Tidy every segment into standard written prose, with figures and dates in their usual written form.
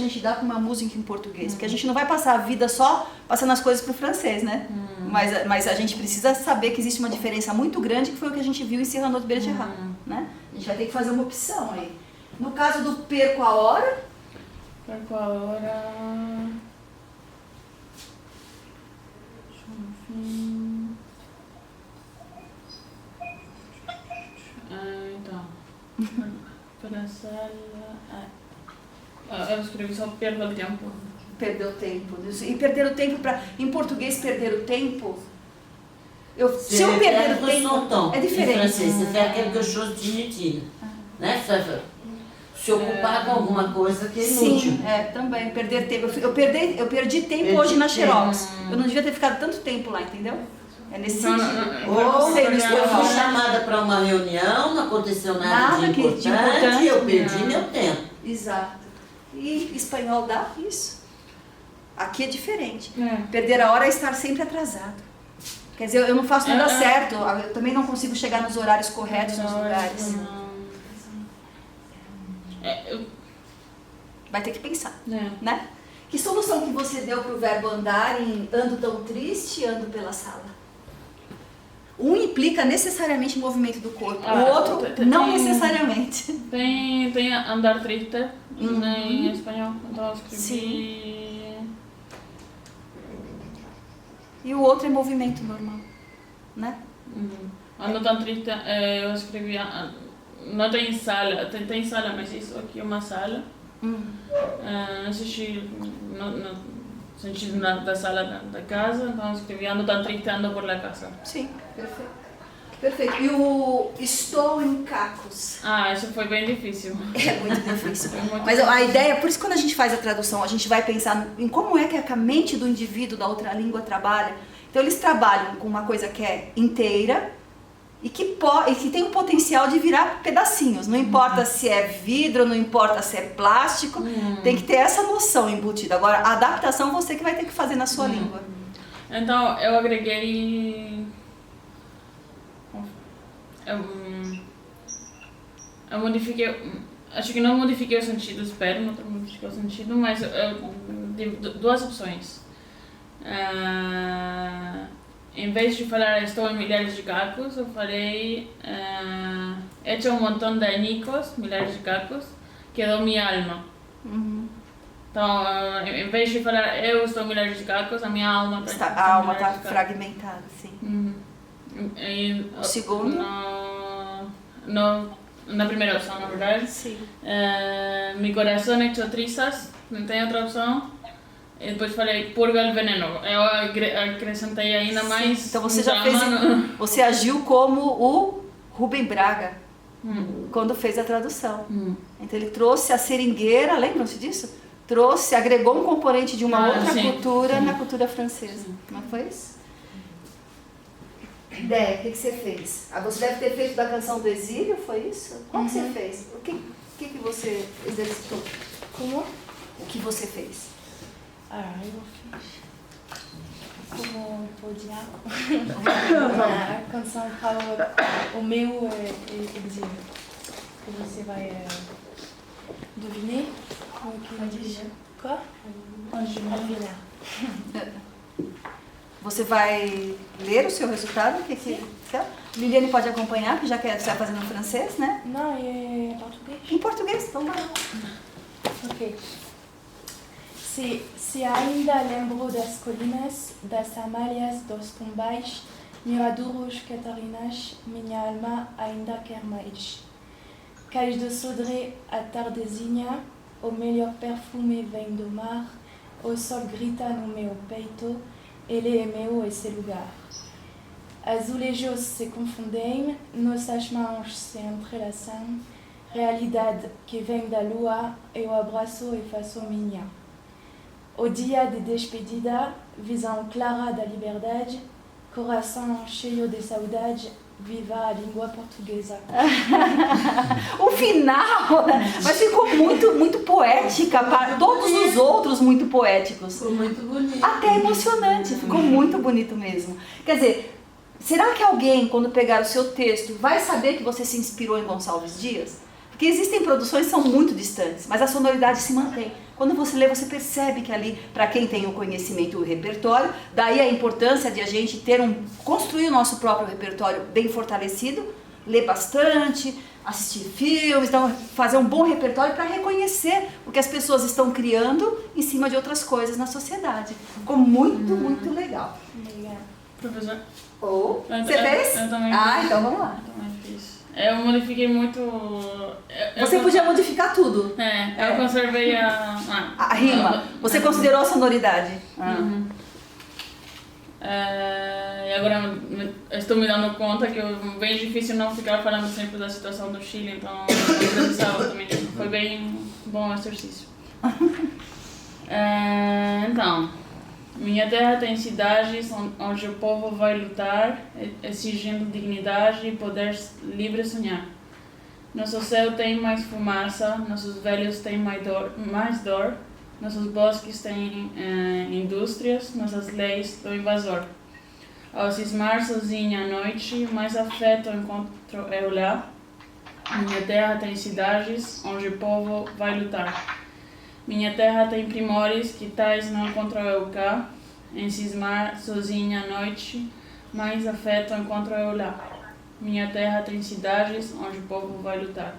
gente dá para uma música em português, porque a gente não vai passar a vida só passando as coisas para o francês, né? Mas a gente precisa saber que existe uma diferença muito grande, que foi o que a gente viu em Cyrano de Bergerac, né? A gente vai ter que fazer uma opção aí. No caso do perco a hora... Perco a hora... Então... Pela sala... eu escrevi só perco o tempo. Perder o tempo. E perder o tempo para... Em português, perder o tempo... Se eu perder o tempo, é diferente. Em francês, c'est faire quelque chose d'inutile. Né? Se ocupar com alguma coisa que é inútil. Sim, também. Perder tempo. Eu perdi tempo hoje na Xerox. Eu não devia ter ficado tanto tempo lá, entendeu? É nesse sentido. Eu fui chamada para uma reunião, não aconteceu nada de importante, eu perdi meu tempo. Exato. E espanhol dá isso. Aqui é diferente. Perder a hora é estar sempre atrasado. Quer dizer, eu não faço nada certo. Eu também não consigo chegar nos horários corretos nos lugares. Vai ter que pensar, né? Que solução que você deu para o verbo andar em ando tão triste, ando pela sala? Um implica necessariamente movimento do corpo, o outro não necessariamente. Tem andar triste em espanhol, então eu escrevi... Sim. E o outro é movimento normal, né? Ando tão triste, eu escrevi... Não tem sala, tem sala, mas isso aqui é uma sala. No sentido da sala da casa, então eu escrevi ando tão triste, ando por la casa. Sim, perfeito. Perfeito. E o estou em cacos? Isso foi bem difícil. É muito difícil. Mas a ideia, por isso quando a gente faz a tradução, a gente vai pensar em como é que a mente do indivíduo da outra língua trabalha. Então eles trabalham com uma coisa que é inteira e que tem o potencial de virar pedacinhos. Não importa se é vidro, não importa se é plástico, tem que ter essa noção embutida. Agora, a adaptação você que vai ter que fazer na sua língua. Então, eu agreguei... Eu modifiquei... Acho que não modifiquei o sentido, espero não ter modificado o sentido, mas eu tive duas opções. Em vez de falar estou em milhares de cacos, eu falei he hecho un montón de añicos, milhares de cacos, quedou minha alma. Então, em vez de falar eu estou em milhares de cacos, a minha alma está a alma está fragmentada, sim. O segundo? Na primeira opção, na verdade. Sim. Mi corazón hecho trizas, não tem outra opção. E depois falei purga el veneno. Eu acrescentei ainda mais. Então você já fez. Você agiu como o Rubem Braga quando fez a tradução. Então ele trouxe a seringueira, lembram-se disso? Agregou um componente de uma outra cultura na cultura francesa. Não foi isso? Ideia, o que você fez? Você deve ter feito da canção do exílio, foi isso? Qual que você fez? O que você exercitou? Como? O que você fez? Eu fiz como podia. A canção fala o meu exílio. Que você vai adivinhar? Como que diz? Qual? Adivinhar. Você vai ler o seu resultado? Liliane pode acompanhar, porque já que você está fazendo em francês, né? Não, é português. Em português, então vai. Ok. Se ainda lembro das colinas, das amálias, dos pombais, miradouros, catarinas, minha alma ainda quer mais. Cais do Sodré, a tardezinha, o melhor perfume vem do mar, o sol grita no meu peito, ele é meu esse lugar. Azulejos se confundem, nossas mãos se entrelaçam, realidade que vem da lua, eu abraço e faço minha. O dia de despedida, visão clara da liberdade, coração cheio de saudade, viva a língua portuguesa. O final, mas ficou muito poética, para todos os outros muito poéticos. Ficou muito bonito. Até emocionante, ficou muito bonito mesmo. Quer dizer, será que alguém, quando pegar o seu texto, vai saber que você se inspirou em Gonçalves Dias? Porque existem produções que são muito distantes, mas a sonoridade se mantém. Quando você lê, você percebe que ali, para quem tem o conhecimento e o repertório, daí a importância de a gente construir o nosso próprio repertório bem fortalecido, ler bastante, assistir filmes, então fazer um bom repertório para reconhecer o que as pessoas estão criando em cima de outras coisas na sociedade. Ficou muito legal. Professor? Você fez? Eu também fiz. Então vamos lá. Eu também fiz. Eu modifiquei muito... Você podia modificar tudo. Eu conservei a rima. Você considerou a sonoridade. E agora estou me dando conta que é bem difícil não ficar falando sempre da situação do Chile, então eu precisava também. Foi bem bom o exercício. Então, minha terra tem cidades onde o povo vai lutar, exigindo dignidade e poder livre sonhar. Nosso céu tem mais fumaça, nossos velhos têm mais dor, nossos bosques têm indústrias, nossas leis do invasor. Ao cismar sozinha à noite, mais afeto encontro eu lá. Minha terra tem cidades onde o povo vai lutar. Minha terra tem primores que tais não encontro eu cá. Em cismar sozinha à noite, mais afeto encontro eu lá. Minha terra tem cidades onde o povo vai lutar.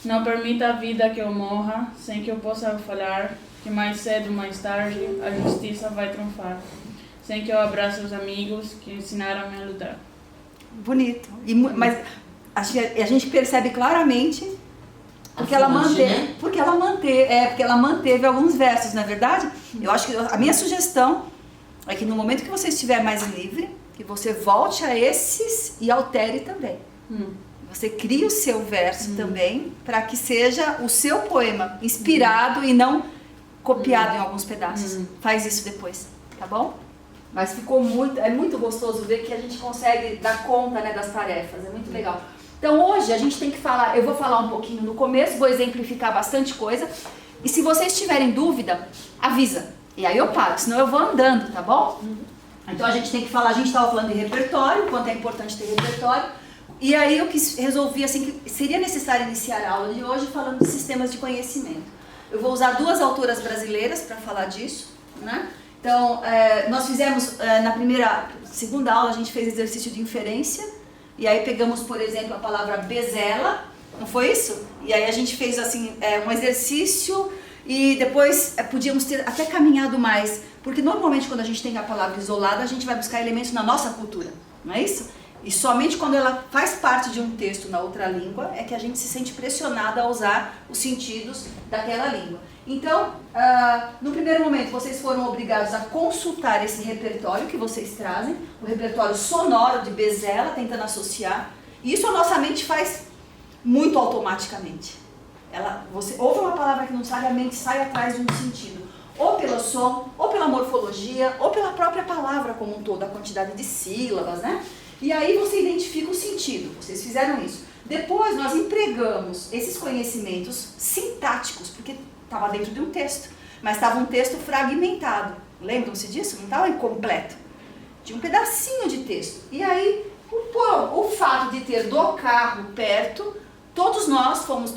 Não permita a vida que eu morra, sem que eu possa falar, que mais cedo ou mais tarde a justiça vai triunfar. Sem que eu abrace os amigos que ensinaram-me a lutar. Bonito. Mas a gente percebe claramente porque ela manteve alguns versos, não é verdade? Eu acho que a minha sugestão é que no momento que você estiver mais livre, que você volte a esses e altere também. Você cria o seu verso também, para que seja o seu poema inspirado e não copiado em alguns pedaços. Faz isso depois, tá bom? Mas é muito gostoso ver que a gente consegue dar conta, né, das tarefas, é muito legal. Então hoje a gente tem que falar, eu vou falar um pouquinho no começo, vou exemplificar bastante coisa, e se vocês tiverem dúvida, avisa, e aí eu paro, senão eu vou andando, tá bom? Então a gente tem que falar, a gente estava falando de repertório, quanto é importante ter repertório, e aí eu resolvi assim, que seria necessário iniciar a aula de hoje falando de sistemas de conhecimento. Eu vou usar 2 autoras brasileiras para falar disso, né? Então, nós fizemos, segunda aula, a gente fez exercício de inferência, e aí pegamos, por exemplo, a palavra bezela, não foi isso? E aí a gente fez assim, um exercício, e depois podíamos ter até caminhado mais, porque normalmente quando a gente tem a palavra isolada, a gente vai buscar elementos na nossa cultura, não é isso? E somente quando ela faz parte de um texto na outra língua, é que a gente se sente pressionada a usar os sentidos daquela língua. Então, no primeiro momento, vocês foram obrigados a consultar esse repertório que vocês trazem, o repertório sonoro de Bezela, tentando associar. E isso a nossa mente faz muito automaticamente. Você ouve uma palavra que não sabe, a mente sai atrás de um sentido. Ou pelo som, ou pela morfologia, ou pela própria palavra como um todo, a quantidade de sílabas, né? E aí você identifica o sentido, vocês fizeram isso. Depois nós empregamos esses conhecimentos sintáticos, porque estava dentro de um texto, mas estava um texto fragmentado. Lembram-se disso? Não estava incompleto. Tinha um pedacinho de texto. E aí, o fato de ter do carro perto, todas nós fomos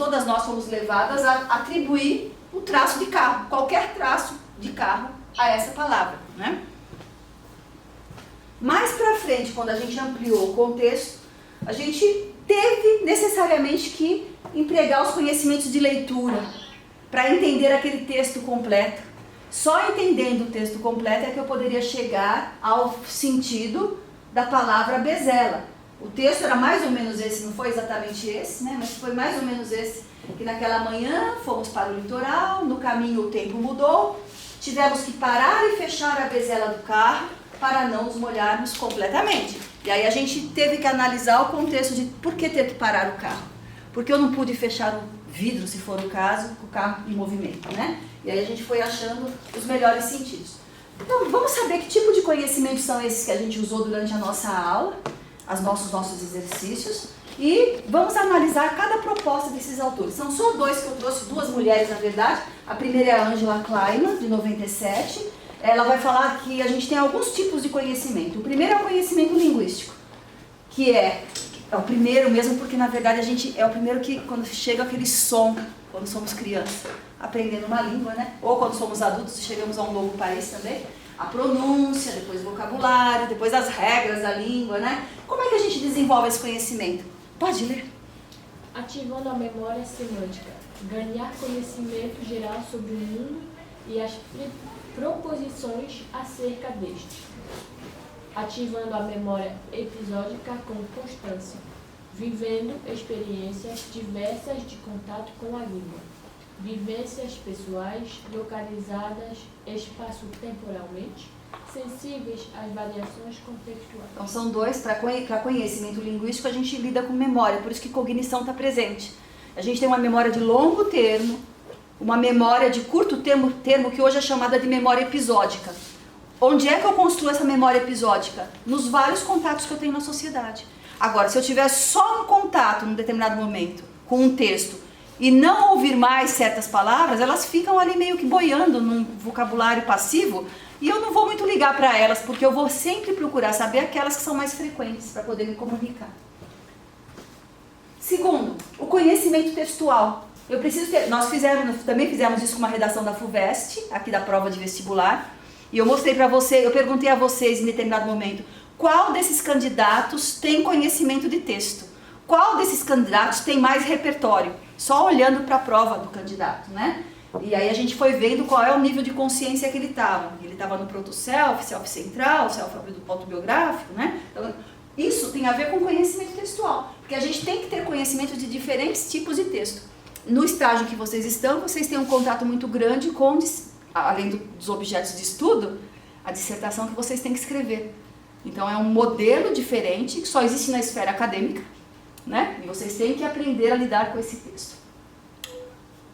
levadas a atribuir o traço de carro, qualquer traço de carro a essa palavra, né? Mais pra frente, quando a gente ampliou o contexto, a gente teve necessariamente que empregar os conhecimentos de leitura para entender aquele texto completo. Só entendendo o texto completo é que eu poderia chegar ao sentido da palavra bezela. O texto era mais ou menos esse, não foi exatamente esse, né? Mas foi mais ou menos esse, que naquela manhã fomos para o litoral, no caminho o tempo mudou, tivemos que parar e fechar a bezela do carro para não nos molharmos completamente. E aí a gente teve que analisar o contexto de por que ter que parar o carro. Porque eu não pude fechar o vidro, se for o caso, com o carro em movimento, né? E aí a gente foi achando os melhores sentidos. Então, vamos saber que tipo de conhecimentos são esses que a gente usou durante a nossa aula, nossos exercícios, e vamos analisar cada proposta desses autores. São só 2 que eu trouxe, 2 mulheres, na verdade. A primeira é a Angela Kleiman, de 97. Ela vai falar que a gente tem alguns tipos de conhecimento. O primeiro é o conhecimento linguístico, que é É o primeiro mesmo, porque na verdade a gente é o primeiro que, quando chega aquele som, quando somos crianças, aprendendo uma língua, né? Ou quando somos adultos e chegamos a um novo país também, a pronúncia, depois o vocabulário, depois as regras da língua, né? Como é que a gente desenvolve esse conhecimento? Pode ler. Ativando a memória semântica, ganhar conhecimento geral sobre o mundo e as proposições acerca deste. Ativando a memória episódica com constância, vivendo experiências diversas de contato com a língua, vivências pessoais localizadas espaço-temporalmente, sensíveis às variações contextuais. Então são dois, para conhecimento linguístico a gente lida com memória, por isso que cognição está presente. A gente tem uma memória de longo termo, uma memória de curto termo que hoje é chamada de memória episódica. Onde é que eu construo essa memória episódica? Nos vários contatos que eu tenho na sociedade. Agora, se eu tiver só um contato num determinado momento com um texto e não ouvir mais certas palavras, elas ficam ali meio que boiando num vocabulário passivo e eu não vou muito ligar para elas, porque eu vou sempre procurar saber aquelas que são mais frequentes para poder me comunicar. Segundo, o conhecimento textual. Eu preciso ter, nós também fizemos isso com uma redação da FUVEST, aqui da prova de vestibular, e eu mostrei para você, eu perguntei a vocês em determinado momento, qual desses candidatos tem conhecimento de texto? Qual desses candidatos tem mais repertório? Só olhando para a prova do candidato, né? E aí a gente foi vendo qual é o nível de consciência que ele estava. Ele estava no proto-self, self-central, self-autobiográfico, né? Então, isso tem a ver com conhecimento textual, porque a gente tem que ter conhecimento de diferentes tipos de texto. No estágio que vocês estão, vocês têm um contato muito grande com, além dos objetos de estudo, a dissertação que vocês têm que escrever. Então é um modelo diferente, que só existe na esfera acadêmica, né? E vocês têm que aprender a lidar com esse texto.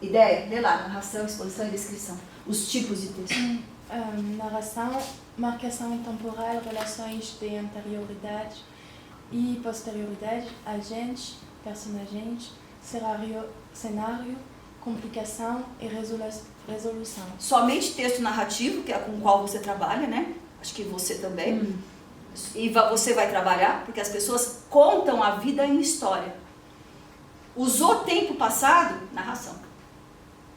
Ideia? Lê lá, narração, exposição e descrição. Os tipos de texto. Narração, marcação temporal, relações de anterioridade e posterioridade, agentes, personagens, cenário, complicação e resolução. Somente texto narrativo, que é com o qual você trabalha, né? Acho que você também. E você vai trabalhar, porque as pessoas contam a vida em história. Usou tempo passado, narração.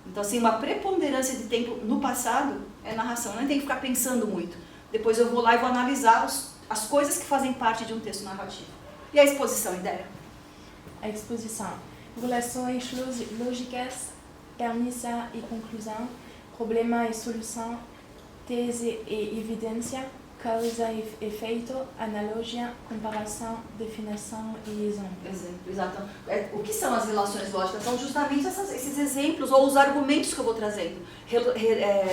Então, assim, uma preponderância de tempo no passado é narração. Eu não tem que ficar pensando muito. Depois eu vou lá e vou analisar as coisas que fazem parte de um texto narrativo. E a exposição, ideia? A exposição. Relações lógicas, premissa e conclusão, problema e solução, tese e evidência, causa e efeito, analogia, comparação, definição e exemplo. Exato. O que são as relações lógicas? São justamente esses exemplos ou os argumentos que eu vou trazendo.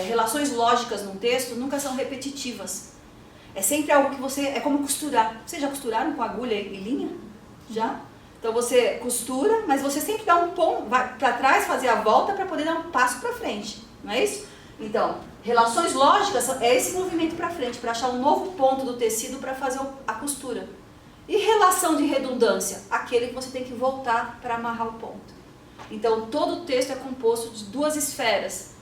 Relações lógicas num texto nunca são repetitivas. É sempre algo que você... É como costurar. Vocês já costuraram com agulha e linha? Já? Então você costura, mas você sempre dá um ponto, vai para trás, fazer a volta para poder dar um passo para frente. Não é isso? Então, relações lógicas é esse movimento para frente, para achar um novo ponto do tecido para fazer a costura. E relação de redundância? Aquele que você tem que voltar para amarrar o ponto. Então, todo o texto é composto de duas esferas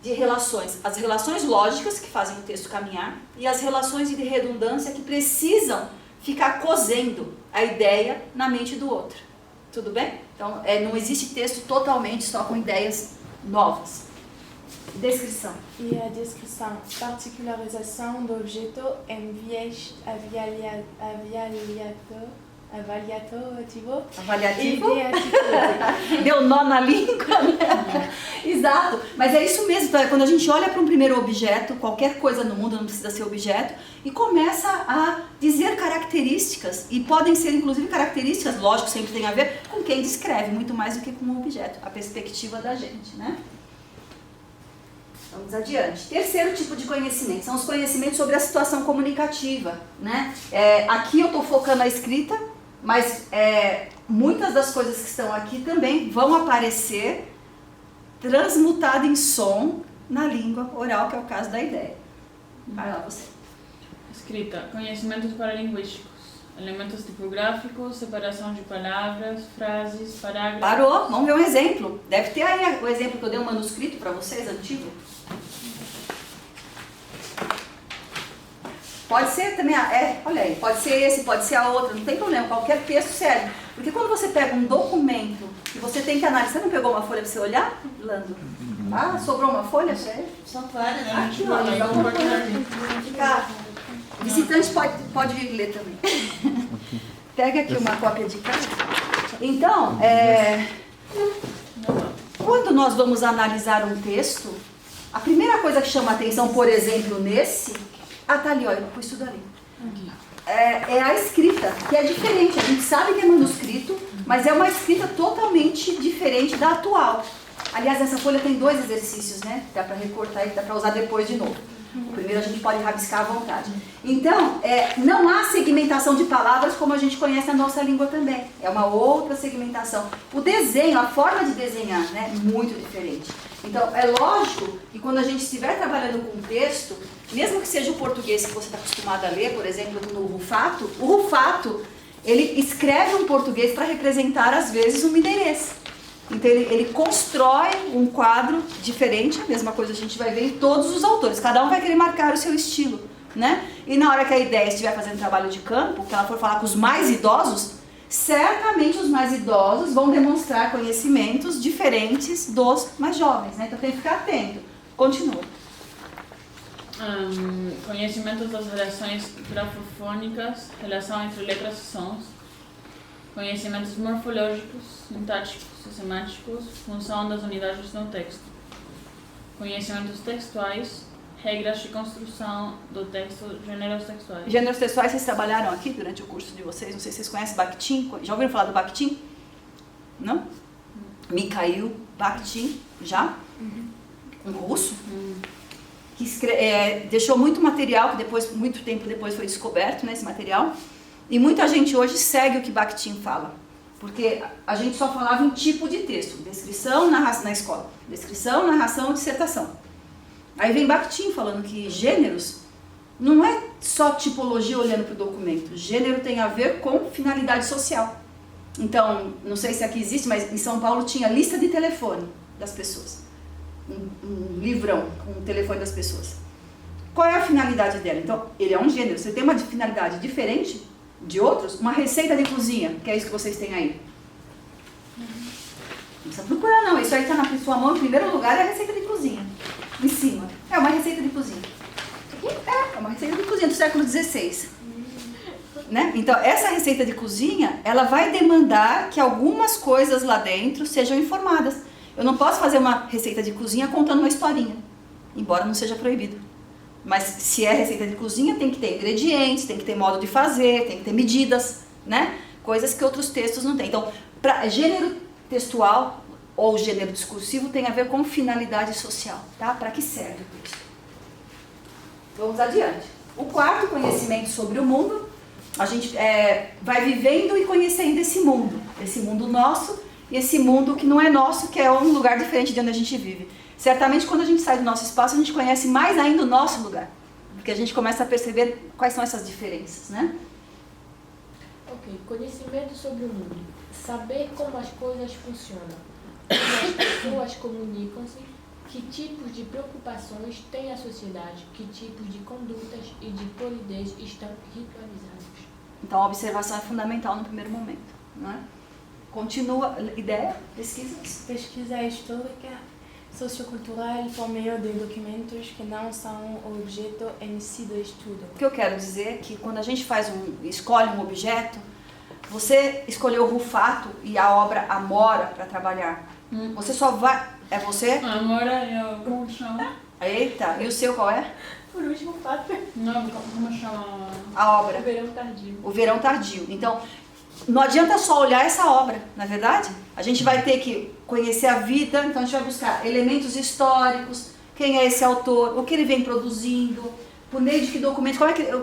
de relações. As relações lógicas, que fazem o texto caminhar, e as relações de redundância, que precisam ficar cosendo a ideia na mente do outro. Tudo bem? Então, não existe texto totalmente só com ideias novas. Descrição. E a descrição, particularização do objeto em viés avaliativo e de atitude. Deu nó na língua, né? Exato, mas é isso mesmo, tá? Quando a gente olha para um primeiro objeto, qualquer coisa no mundo não precisa ser objeto, e começa a dizer características, e podem ser inclusive características, lógico, sempre tem a ver com quem descreve, muito mais do que com o objeto, a perspectiva da gente, né? Vamos adiante. Terceiro tipo de conhecimento, são os conhecimentos sobre a situação comunicativa, né? Aqui eu estou focando a escrita, mas muitas das coisas que estão aqui também vão aparecer transmutado em som na língua oral, que é o caso da ideia. Vai lá, você. Escrita, conhecimentos paralinguísticos, elementos tipográficos, separação de palavras, frases, parágrafos... Parou, vamos ver um exemplo. Deve ter aí o exemplo que eu dei um manuscrito para vocês, antigo. Pode ser também, olha aí, pode ser esse, pode ser a outra, não tem problema, qualquer texto serve. Porque quando você pega um documento e você tem que analisar, você não pegou uma folha para você olhar, Lando? Ah, sobrou uma folha? São várias, né? Aqui, olha, visitante pode ler também. Pega aqui uma cópia de cada. Então, quando nós vamos analisar um texto, a primeira coisa que chama a atenção, por exemplo, nesse... tá ali, olha, eu pus tudo ali. É a escrita, que é diferente. A gente sabe que é manuscrito, mas é uma escrita totalmente diferente da atual. Aliás, essa folha tem 2 exercícios, né? Dá para recortar e dá para usar depois de novo. O primeiro a gente pode rabiscar à vontade. Então, não há segmentação de palavras como a gente conhece na nossa língua também. É uma outra segmentação. O desenho, a forma de desenhar, né? Muito diferente. Então, é lógico que quando a gente estiver trabalhando com um texto, mesmo que seja o português que você está acostumado a ler, por exemplo, no Rufato, o Rufato, ele escreve um português para representar, às vezes, um mineirês. Então, ele constrói um quadro diferente, a mesma coisa a gente vai ver em todos os autores. Cada um vai querer marcar o seu estilo, né? E na hora que a ideia estiver fazendo trabalho de campo, que ela for falar com os mais idosos, certamente os mais idosos vão demonstrar conhecimentos diferentes dos mais jovens, né? Então tem que ficar atento. Continua. Conhecimentos das relações grafofônicas, relação entre letras e sons, conhecimentos morfológicos, sintáticos e semânticos, função das unidades no texto, conhecimentos textuais, regras de construção do texto, gêneros textuais. Gêneros textuais vocês trabalharam aqui durante o curso de vocês, não sei se vocês conhecem Bakhtin, já ouviram falar do Bakhtin? Não? Mikhail Bakhtin, já? Um russo? Que deixou muito material, que depois, muito tempo depois foi descoberto, né, esse material, e muita gente hoje segue o que Bakhtin fala, porque a gente só falava em tipo de texto, descrição, narração na escola, descrição, narração, dissertação. Aí vem Bakhtin falando que gêneros não é só tipologia olhando para o documento, gênero tem a ver com finalidade social. Então, não sei se aqui existe, mas em São Paulo tinha lista de telefone das pessoas. Um livrão com o telefone das pessoas. Qual é a finalidade dela? Então, ele é um gênero. Você tem uma finalidade diferente de outros? Uma receita de cozinha, que é isso que vocês têm aí. Não precisa procurar não, isso aí está na sua mão. Em primeiro lugar é a receita de cozinha. Em cima. É uma receita de cozinha. É uma receita de cozinha do século XVI. Né? Então, essa receita de cozinha, ela vai demandar que algumas coisas lá dentro sejam informadas. Eu não posso fazer uma receita de cozinha contando uma historinha, embora não seja proibido. Mas se é receita de cozinha, tem que ter ingredientes, tem que ter modo de fazer, tem que ter medidas, né? Coisas que outros textos não têm. Então, gênero textual ou gênero discursivo tem a ver com finalidade social, tá? Para que serve o texto? Vamos adiante. O quarto, conhecimento sobre o mundo. A gente vai vivendo e conhecendo esse mundo nosso, e esse mundo que não é nosso, que é um lugar diferente de onde a gente vive. Certamente, quando a gente sai do nosso espaço, a gente conhece mais ainda o nosso lugar, porque a gente começa a perceber quais são essas diferenças, né? Ok, conhecimento sobre o mundo. Saber como as coisas funcionam, como as pessoas comunicam-se, que tipos de preocupações tem a sociedade, que tipos de condutas e de polidez estão ritualizados. Então, a observação é fundamental no primeiro momento, não é? Continua, ideia, pesquisa? Pesquisa histórica, sociocultural por meio de documentos que não são o objeto em si do estudo. O que eu quero dizer é que quando a gente escolhe um objeto, você escolheu o Rufato e a obra Amora para trabalhar. Você só vai... É você? Amora, como chama? Eita, e o seu qual é? Por último, fato. Não, como chama? A obra. O Verão Tardio. O Verão Tardio. Então, não adianta só olhar essa obra, na verdade. A gente vai ter que conhecer a vida, então a gente vai buscar elementos históricos, quem é esse autor, o que ele vem produzindo, por meio de que documentos,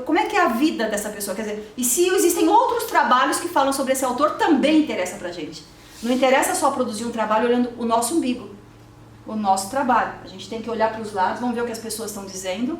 como é que é a vida dessa pessoa. Quer dizer, e se existem outros trabalhos que falam sobre esse autor, também interessa pra gente. Não interessa só produzir um trabalho olhando o nosso umbigo, o nosso trabalho. A gente tem que olhar para os lados, vamos ver o que as pessoas estão dizendo.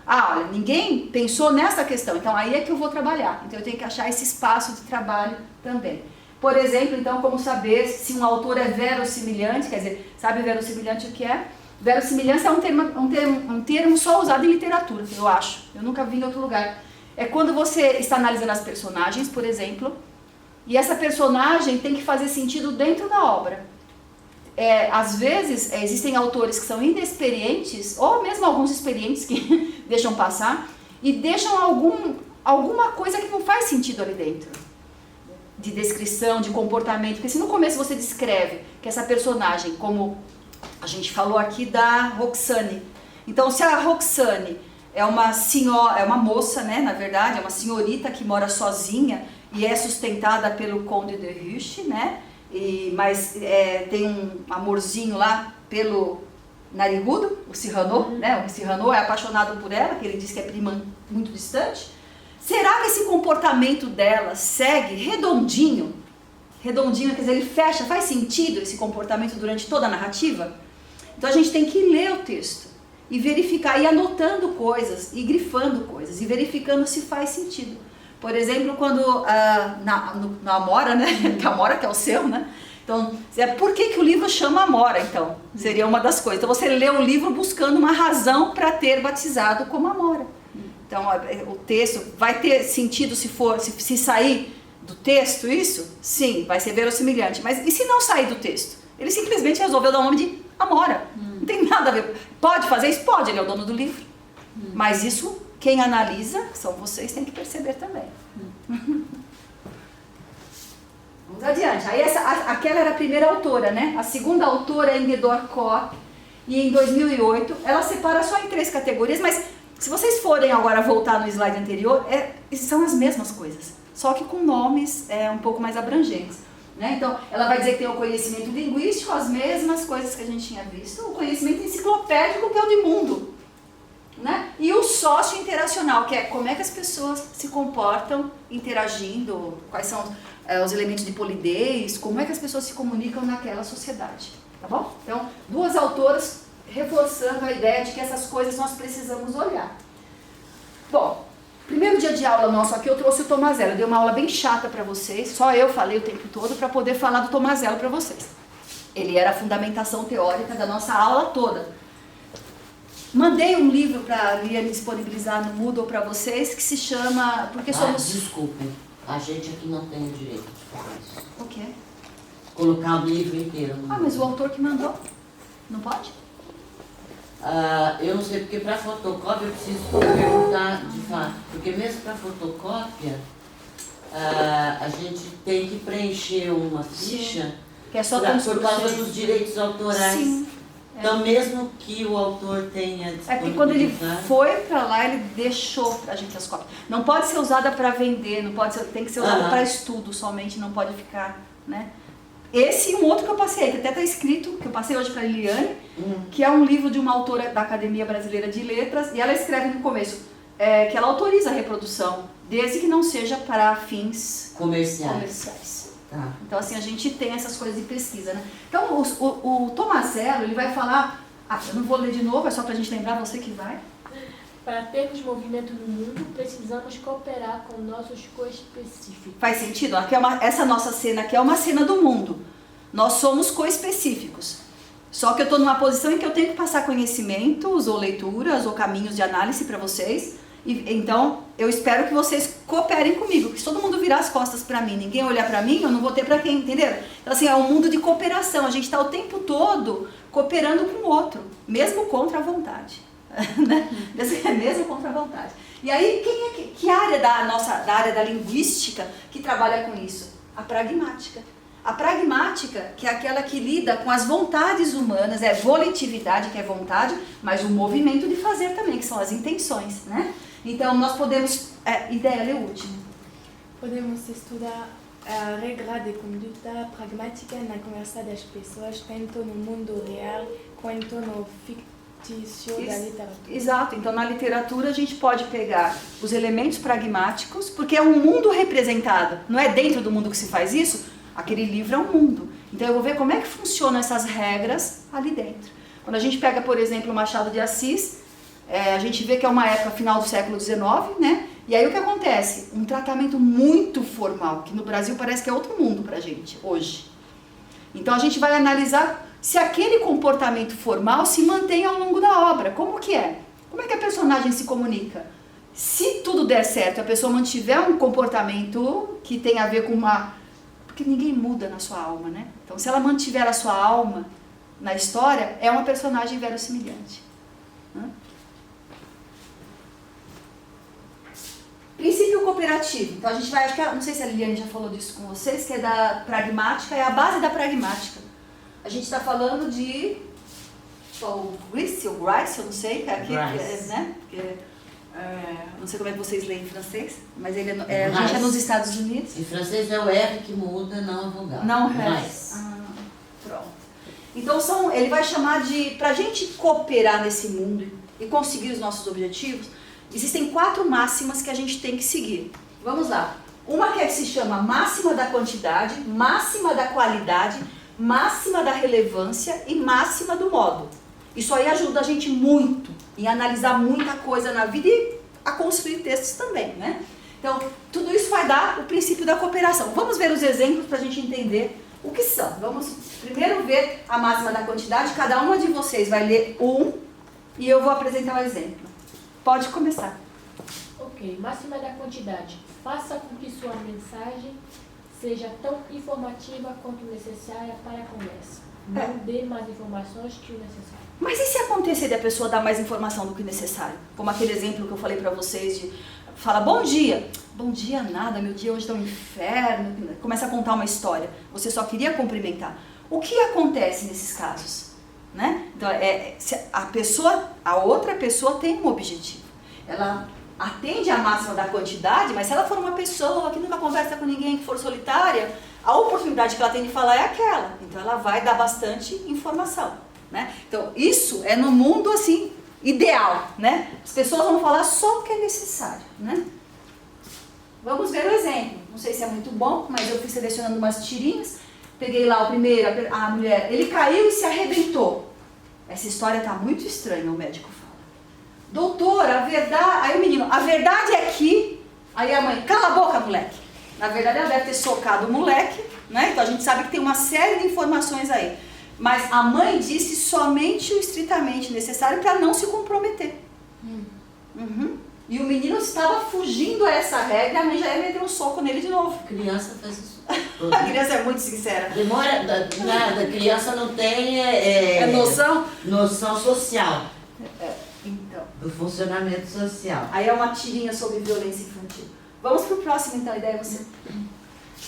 Ah, olha, ninguém pensou nessa questão, então aí é que eu vou trabalhar. Então eu tenho que achar esse espaço de trabalho também. Por exemplo, então, como saber se um autor é verossimilhante, quer dizer, sabe verossimilhante o que é? Verossimilhança é um termo só usado em literatura, eu acho. Eu nunca vi em outro lugar. é quando você está analisando as personagens, por exemplo, e essa personagem tem que fazer sentido dentro da obra. Às vezes, existem autores que são inexperientes, ou mesmo alguns experientes que deixam passar, e deixam alguma coisa que não faz sentido ali dentro. De descrição, de comportamento. Porque se no começo você descreve que essa personagem, como a gente falou aqui da Roxane. Então, se a Roxane é uma senhora, é uma moça, né, na verdade, é uma senhorita que mora sozinha e é sustentada pelo Conde de Ruche, né? Mas tem um amorzinho lá pelo narigudo, o Cyrano, né? O Cyrano é apaixonado por ela, que ele diz que é prima muito distante. Será que esse comportamento dela segue redondinho? Redondinho, quer dizer, ele fecha, faz sentido esse comportamento durante toda a narrativa? Então a gente tem que ler o texto e verificar, e anotando coisas, e grifando coisas, e verificando se faz sentido. Por exemplo, quando na Amora, né? Que a Amora que é o seu, né? Então, por que o livro chama Amora, então? Seria uma das coisas. Então você lê o livro buscando uma razão para ter batizado como Amora. Então o texto vai ter sentido se sair do texto isso? Sim, vai ser verossimilhante. Mas e se não sair do texto? Ele simplesmente resolveu dar o nome de Amora. Não tem nada a ver. Pode fazer isso? Pode, ele é o dono do livro. Mas isso, quem analisa, são vocês, tem que perceber também. Vamos adiante. Aí aquela era a primeira autora, né? A segunda autora é Ingedor Kopp. E em 2008, ela separa só em 3 categorias, mas se vocês forem agora voltar no slide anterior, são as mesmas coisas, só que com nomes um pouco mais abrangentes. Né? Então, ela vai dizer que tem o conhecimento linguístico, as mesmas coisas que a gente tinha visto, o conhecimento enciclopédico, que é o de mundo. Né? E o sócio-interacional, que é como é que as pessoas se comportam interagindo, quais são os elementos de polidez, como é que as pessoas se comunicam naquela sociedade. Tá bom? Então, 2 autoras reforçando a ideia de que essas coisas nós precisamos olhar. Bom, primeiro dia de aula nosso aqui eu trouxe o Tomazello. Eu dei uma aula bem chata para vocês, só eu falei o tempo todo para poder falar do Tomazello para vocês. Ele era a fundamentação teórica da nossa aula toda. Mandei um livro para a Liane disponibilizar no Moodle para vocês, que se chama... Desculpem, a gente aqui não tem o direito de fazer isso. O quê? Colocar o livro inteiro no mas o autor que mandou, não pode? Eu não sei, porque para fotocópia eu preciso perguntar de fato, porque mesmo para fotocópia a gente tem que preencher uma ficha que é só por causa dos direitos autorais. Sim. Então mesmo que o autor tenha disponibilizado... porque quando ele foi para lá, ele deixou para a gente as cópias. Não pode ser usada para vender, não pode ser, tem que ser usada para estudo somente, não pode ficar, né? Esse e um outro que eu passei, que até está escrito, que eu passei hoje para a Liliane, que é um livro de uma autora da Academia Brasileira de Letras, e ela escreve no começo que ela autoriza a reprodução, desde que não seja para fins comerciais. Tá. Então, assim, a gente tem essas coisas de pesquisa, né? Então, o Tomazello, ele vai falar... eu não vou ler de novo, é só para a gente lembrar, você que vai. Para termos movimento no mundo, precisamos cooperar com nossos coespecíficos. Faz sentido? Aqui essa nossa cena aqui é uma cena do mundo. Nós somos coespecíficos. Só que eu estou numa posição em que eu tenho que passar conhecimentos, ou leituras, ou caminhos de análise para vocês. Então, eu espero que vocês cooperem comigo. Porque se todo mundo virar as costas para mim, ninguém olhar para mim, eu não vou ter para quem, entenderam? Então, assim, é um mundo de cooperação. A gente está o tempo todo cooperando com o outro, mesmo contra a vontade. Né? Mesmo contra a vontade. E aí, que área da área da linguística que trabalha com isso? A pragmática. A pragmática, que é aquela que lida com as vontades humanas, volitividade, que é vontade, mas o movimento de fazer também, que são as intenções, né? Então, nós podemos... ideia, lê o último. Podemos estudar a regra de conduta pragmática na conversa das pessoas, tanto no mundo real quanto no fictício da literatura. Exato, então na literatura a gente pode pegar os elementos pragmáticos, porque é um mundo representado, não é dentro do mundo que se faz isso, aquele livro é um mundo. Então eu vou ver como é que funcionam essas regras ali dentro. Quando a gente pega, por exemplo, o Machado de Assis, a gente vê que é uma época final do século XIX, né? E aí o que acontece? Um tratamento muito formal, que no Brasil parece que é outro mundo pra gente, hoje. Então a gente vai analisar se aquele comportamento formal se mantém ao longo da obra. Como que é? Como é que a personagem se comunica? Se tudo der certo, a pessoa mantiver um comportamento que tem a ver com uma... Porque ninguém muda na sua alma, né? Então, se ela mantiver a sua alma na história, é uma personagem verossimilhante. Né? Princípio cooperativo. Então, a gente vai... Acho que, não sei se a Liliane já falou disso com vocês, que é da pragmática, é a base da pragmática. A gente está falando de... O Grice, ou Grice, eu não sei, que é aqui, né? Não sei como é que vocês leem em francês, mas ele a gente é nos Estados Unidos. Em francês é o R que muda, não a vogal. Não é. Pronto. Então ele vai chamar de, pra gente cooperar nesse mundo e conseguir os nossos objetivos, existem 4 máximas que a gente tem que seguir. Vamos lá. Uma que se chama máxima da quantidade, máxima da qualidade, máxima da relevância e máxima do modo. Isso aí ajuda a gente muito em analisar muita coisa na vida e a construir textos também, né? Então, tudo isso vai dar o princípio da cooperação. Vamos ver os exemplos para a gente entender o que são. Vamos primeiro ver a máxima da quantidade. Cada uma de vocês vai ler um e eu vou apresentar o exemplo. Pode começar. Ok, máxima da quantidade. Faça com que sua mensagem seja tão informativa quanto necessária para a conversa. Não dê mais informações que o necessário. Mas e se acontecer de a pessoa dar mais informação do que necessário? Como aquele exemplo que eu falei pra vocês de... Fala, bom dia. Bom dia nada, meu dia hoje tá um inferno. Começa a contar uma história. Você só queria cumprimentar. O que acontece nesses casos? Né? Então, a outra pessoa tem um objetivo. Ela atende à máxima da quantidade, mas se ela for uma pessoa que nunca conversa com ninguém, que for solitária, a oportunidade que ela tem de falar é aquela. Então ela vai dar bastante informação, né? Então isso é no mundo assim, ideal, né? As pessoas vão falar só o que é necessário, né? Vamos ver o exemplo. Não sei se é muito bom, mas eu fui selecionando umas tirinhas. Peguei lá o primeiro, a mulher, ele caiu e se arrebentou. Essa história tá muito estranha, o médico fala. Doutor, a verdade... Aí o menino, a verdade é que... Aí a mãe, cala a boca, moleque. Na verdade, ela deve ter socado o moleque, né? Então a gente sabe que tem uma série de informações aí. Mas a mãe disse somente o estritamente necessário para não se comprometer. Uhum. E o menino estava fugindo a essa regra, a mãe já ia meter um soco nele de novo. A criança faz isso. A criança é muito sincera. Demora nada, a criança não tem noção social. Então. Do funcionamento social. Aí é uma tirinha sobre violência infantil. Vamos pro próximo então, a ideia é você.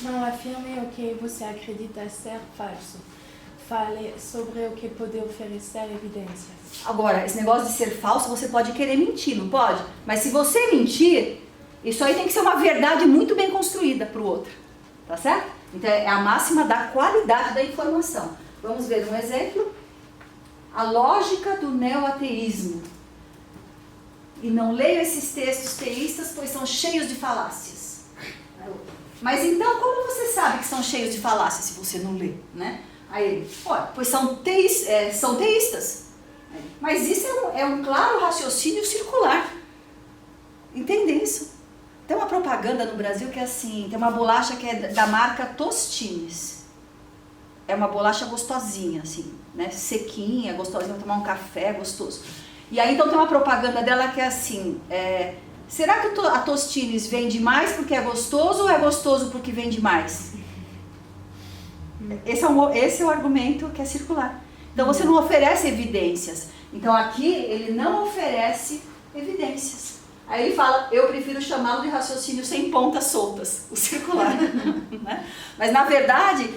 Não afirme o que você acredita ser falso. Fale sobre o que pode oferecer evidências. Agora, esse negócio de ser falso, você pode querer mentir, não pode? Mas se você mentir, isso aí tem que ser uma verdade muito bem construída para o outro. Tá certo? Então é a máxima da qualidade da informação. Vamos ver um exemplo. A lógica do neoateísmo. E não leio esses textos teístas, pois são cheios de falácias. Mas então, como você sabe que são cheios de falácias se você não lê, né? Aí, pois são teístas. Mas isso é um claro raciocínio circular. Entende isso? Tem uma propaganda no Brasil que é assim, tem uma bolacha que é da marca Tostines. É uma bolacha gostosinha, assim, né? Sequinha, gostosinha, pra tomar um café, gostoso. E aí então tem uma propaganda dela que é assim, será que a Tostines vende mais porque é gostoso ou é gostoso porque vende mais? Esse é o argumento que é circular. Então você não oferece evidências. Então aqui ele não oferece evidências. Aí ele fala, eu prefiro chamá-lo de raciocínio sem pontas soltas, o circular. Né? Mas na verdade,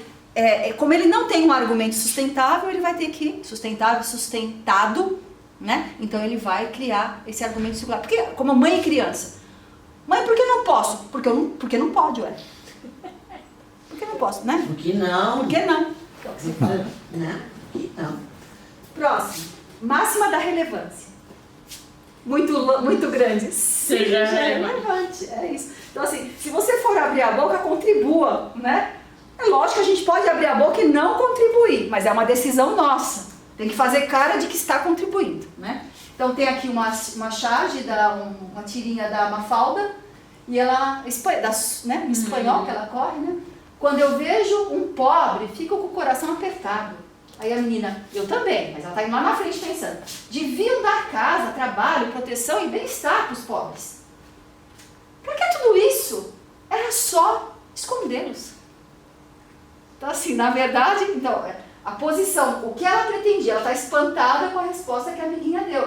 como ele não tem um argumento sustentável, ele vai ter que, sustentado, né? Então ele vai criar esse argumento circular. Porque, como mãe e criança. Mãe, por que não posso? Porque não pode, ué. Por que não posso, né? Por que não? Por que não? Né? Por que não? Próximo. Máxima da relevância. Muito grande. Seja relevante. É isso. Então assim, se você for abrir a boca, contribua, né? É lógico que a gente pode abrir a boca e não contribuir, mas é uma decisão nossa. Tem que fazer cara de que está contribuindo, né? Então tem aqui uma charge, uma tirinha da Mafalda, e ela, né, em espanhol que ela corre, né? Quando eu vejo um pobre, fico com o coração apertado. Aí a menina, eu também, mas ela está indo lá na frente pensando, deviam dar casa, trabalho, proteção e bem-estar para os pobres. era só escondê-los. Então, assim, na verdade, então, a posição, o que ela pretendia, ela está espantada com a resposta que a amiguinha deu.